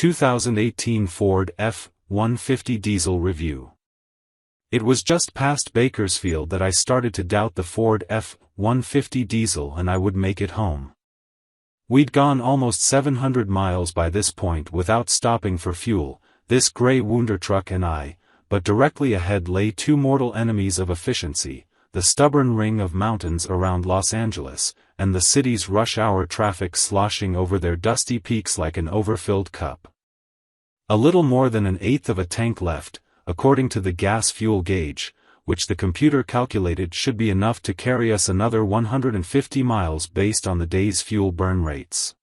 2018 Ford F-150 Diesel Review. It was just past Bakersfield that I started to doubt the Ford F-150 diesel and I would make it home. We'd gone almost 700 miles by this point without stopping for fuel, this grey wonder truck and I, but directly ahead lay two mortal enemies of efficiency, the stubborn ring of mountains around Los Angeles, and the city's rush-hour traffic sloshing over their dusty peaks like an overfilled cup. A little more than an eighth of a tank left, according to the gas fuel gauge, which the computer calculated should be enough to carry us another 150 miles based on the day's fuel burn rates.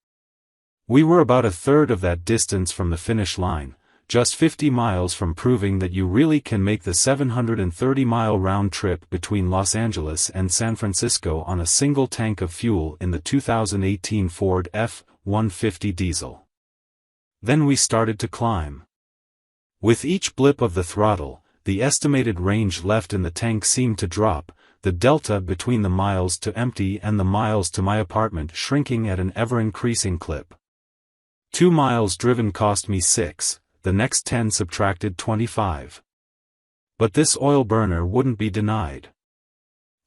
We were about a third of that distance from the finish line, just 50 miles from proving that you really can make the 730-mile round trip between Los Angeles and San Francisco on a single tank of fuel in the 2018 Ford F-150 diesel. Then we started to climb. With each blip of the throttle, the estimated range left in the tank seemed to drop, the delta between the miles to empty and the miles to my apartment shrinking at an ever-increasing clip. 2 miles driven cost me 6, the next 10 subtracted 25. But this oil burner wouldn't be denied.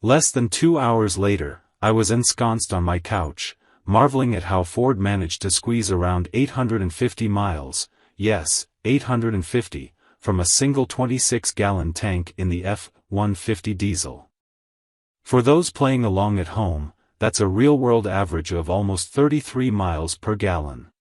Less than 2 hours later, I was ensconced on my couch, marveling at how Ford managed to squeeze around 850 miles, yes, 850, from a single 26-gallon tank in the F-150 diesel. For those playing along at home, that's a real-world average of almost 33 miles per gallon.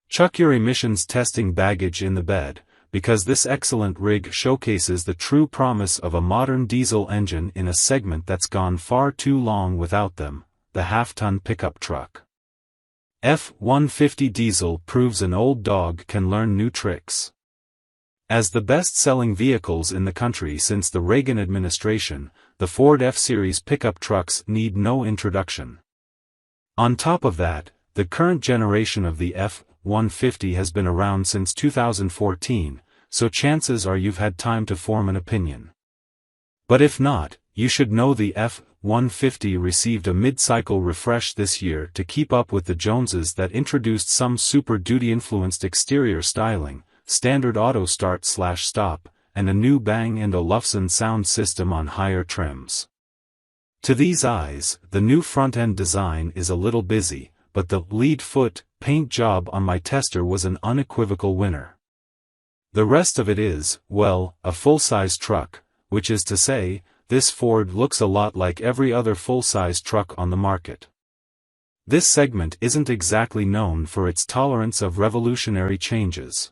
Chuck your emissions testing baggage in the bed, because this excellent rig showcases the true promise of a modern diesel engine in a segment that's gone far too long without them, the half-ton pickup truck. F-150 diesel proves an old dog can learn new tricks. As the best-selling vehicles in the country since the Reagan administration, the Ford F-Series pickup trucks need no introduction. On top of that, the current generation of the F-150 has been around since 2014, so chances are you've had time to form an opinion. But if not, you should know the F-150 received a mid-cycle refresh this year to keep up with the Joneses that introduced some Super Duty-influenced exterior styling, standard auto start/stop, and a new Bang & Olufsen sound system on higher trims. To these eyes, the new front-end design is a little busy, but the lead foot paint job on my tester was an unequivocal winner. The rest of it is, well, a full-size truck, which is to say, this Ford looks a lot like every other full-size truck on the market. This segment isn't exactly known for its tolerance of revolutionary changes.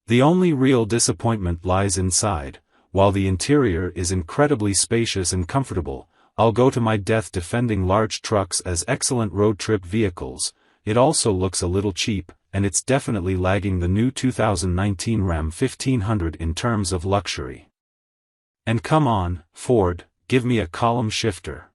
The only real disappointment lies inside. While the interior is incredibly spacious and comfortable, I'll go to my death defending large trucks as excellent road trip vehicles. It also looks a little cheap, and it's definitely lagging the new 2019 Ram 1500 in terms of luxury. And come on, Ford, give me a column shifter.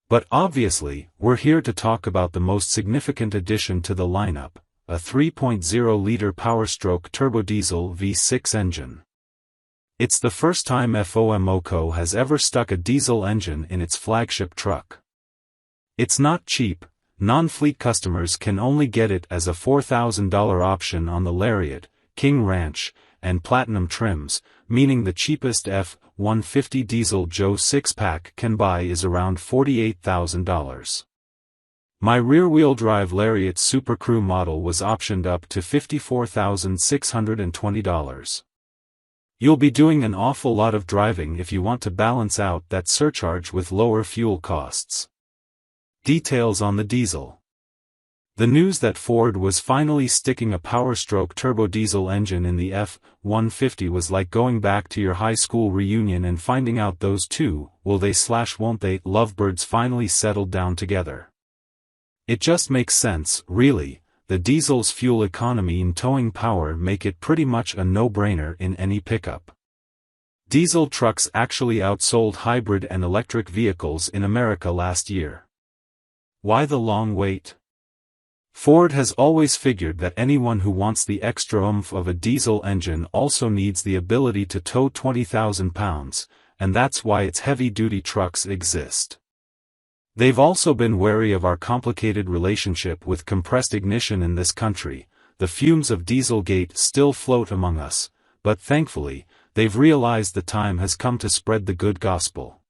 But obviously, we're here to talk about the most significant addition to the lineup, a 3.0-liter Powerstroke turbodiesel V6 engine. It's the first time FOMOCO has ever stuck a diesel engine in its flagship truck. It's not cheap. Non-fleet customers can only get it as a $4,000 option on the Lariat, King Ranch, and Platinum trims, meaning the cheapest F-150 diesel Joe 6-pack can buy is around $48,000. My rear-wheel drive Lariat Super Crew model was optioned up to $54,620. You'll be doing an awful lot of driving if you want to balance out that surcharge with lower fuel costs. Details on the diesel. The news that Ford was finally sticking a Powerstroke turbodiesel engine in the F-150 was like going back to your high school reunion and finding out those two, will they/won't they, lovebirds finally settled down together. It just makes sense, really. The diesel's fuel economy and towing power make it pretty much a no-brainer in any pickup. Diesel trucks actually outsold hybrid and electric vehicles in America last year. Why the long wait? Ford has always figured that anyone who wants the extra oomph of a diesel engine also needs the ability to tow 20,000 pounds, and that's why its heavy-duty trucks exist. They've also been wary of our complicated relationship with compressed ignition in this country, the fumes of Dieselgate still float among us, but thankfully, they've realized the time has come to spread the good gospel.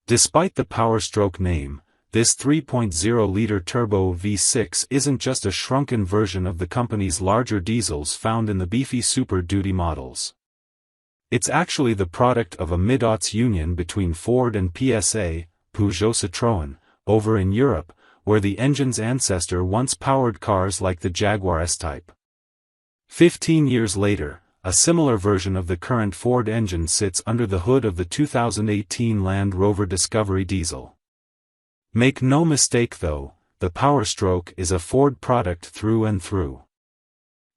Despite the Powerstroke name, this 3.0-liter turbo V6 isn't just a shrunken version of the company's larger diesels found in the beefy Super Duty models. It's actually the product of a mid-aughts union between Ford and PSA, Peugeot-Citroën, over in Europe, where the engine's ancestor once powered cars like the Jaguar S-Type. 15 years later, a similar version of the current Ford engine sits under the hood of the 2018 Land Rover Discovery diesel. Make no mistake though, the Powerstroke is a Ford product through and through.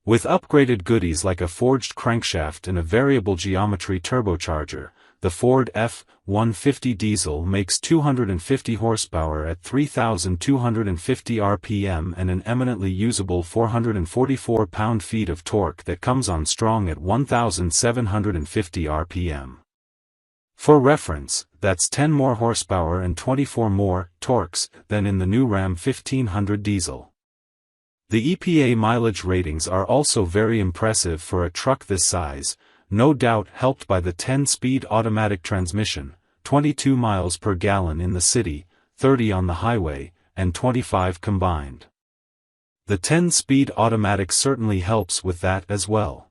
With upgraded goodies like a forged crankshaft and a variable geometry turbocharger, the Ford F-150 diesel makes 250 horsepower at 3,250 RPM and an eminently usable 444 pound-feet of torque that comes on strong at 1,750 RPM. For reference, that's 10 more horsepower and 24 more torques than in the new Ram 1500 diesel. The EPA mileage ratings are also very impressive for a truck this size, no doubt helped by the 10-speed automatic transmission, 22 miles per gallon in the city, 30 on the highway, and 25 combined. The 10-speed automatic certainly helps with that as well.